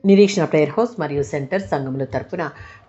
నిరీక్షణ prayer house మరియు centre సంఘముల తరపున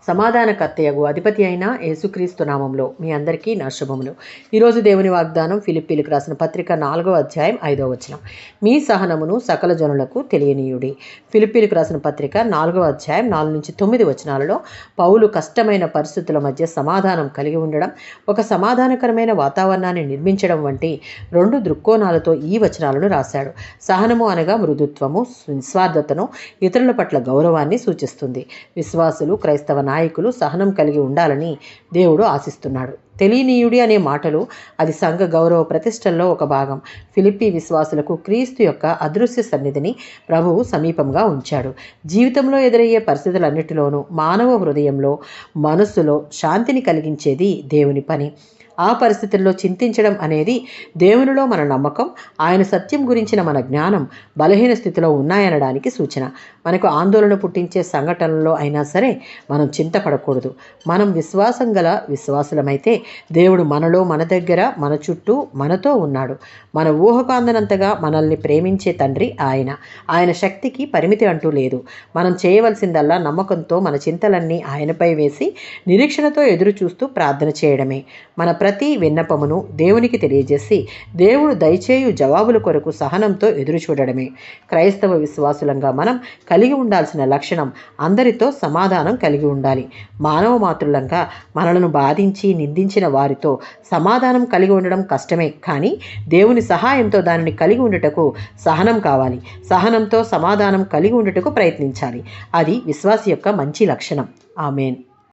సమాధానకర్తయగు అధిపతి అయిన యేసుక్రీస్తు నామంలో మీ అందరికీ నా శుభములు. ఈరోజు దేవుని వాగ్దానం ఫిలిప్పీలకు రాసిన పత్రిక 4వ అధ్యాయం 5వ వచనం. మీ సహనమును సకల జనులకు తెలియనీయుడి. ఫిలిప్పీలకు రాసిన పత్రిక 4వ అధ్యాయం 4 నుంచి 9 వచనాలలో పౌలు కష్టమైన పరిస్థితుల మధ్య సమాధానం కలిగి ఉండడం, ఒక సమాధానకరమైన వాతావరణాన్ని నిర్మించడం వంటి 2 దృక్కోణాలతో ఈ వచనాలను రాశాడు. సహనము అనగా మృదుత్వము, నిస్వార్థతను, ఇతరుల పట్ల గౌరవాన్ని సూచిస్తుంది. విశ్వాసులు, క్రైస్తవ నాయకులు సహనం కలిగి ఉండాలని దేవుడు ఆశిస్తున్నాడు. తెలియనీయుడి అనే మాటలు అది సంఘ గౌరవ ప్రతిష్టల్లో ఒక భాగం. ఫిలిప్పీ విశ్వాసులకు క్రీస్తు యొక్క అదృశ్య సన్నిధిని ప్రభువు సమీపంగా ఉంచాడు. జీవితంలో ఎదురయ్యే పరిస్థితులన్నిటిలోనూ మానవ హృదయంలో, మనస్సులో శాంతిని కలిగించేది దేవుని పని. ఆ పరిస్థితుల్లో చింతించడం అనేది దేవునిలో మన నమ్మకం, ఆయన సత్యం గురించిన మన జ్ఞానం బలహీన స్థితిలో ఉన్నాయనడానికి సూచన. మనకు ఆందోళన పుట్టించే సంఘటనలో అయినా సరే మనం చింతపడకూడదు. మనం విశ్వాసం గల విశ్వాసులమైతే దేవుడు మనలో, మన దగ్గర, మన చుట్టూ, మనతో ఉన్నాడు. మన ఊహకు అందనంతగా మనల్ని ప్రేమించే తండ్రి ఆయన శక్తికి పరిమితి అంటూ లేదు. మనం చేయవలసిందల్లా నమ్మకంతో మన చింతలన్నీ ఆయనపై వేసి నిరీక్షణతో ఎదురు చూస్తూ ప్రార్థన చేయడమే. మన ప్రతి విన్నపమును దేవునికి తెలియజేసి దేవుడు దయచేయు జవాబుల కొరకు సహనంతో ఎదురు చూడడమే. క్రైస్తవ విశ్వాసులంగా మనం కలిగి ఉండాల్సిన లక్షణం అందరితో సమాధానం కలిగి ఉండాలి. మానవ మాతృలంగా మనలను బాధించి నిందించిన వారితో సమాధానం కలిగి ఉండడం కష్టమే, కానీ దేవుని సహాయంతో దానిని కలిగి ఉండుటకు సహనం కావాలి. సహనంతో సమాధానం కలిగి ఉండుటకు ప్రయత్నించాలి. అది విశ్వాసి యొక్క మంచి లక్షణం. ఆమేన్.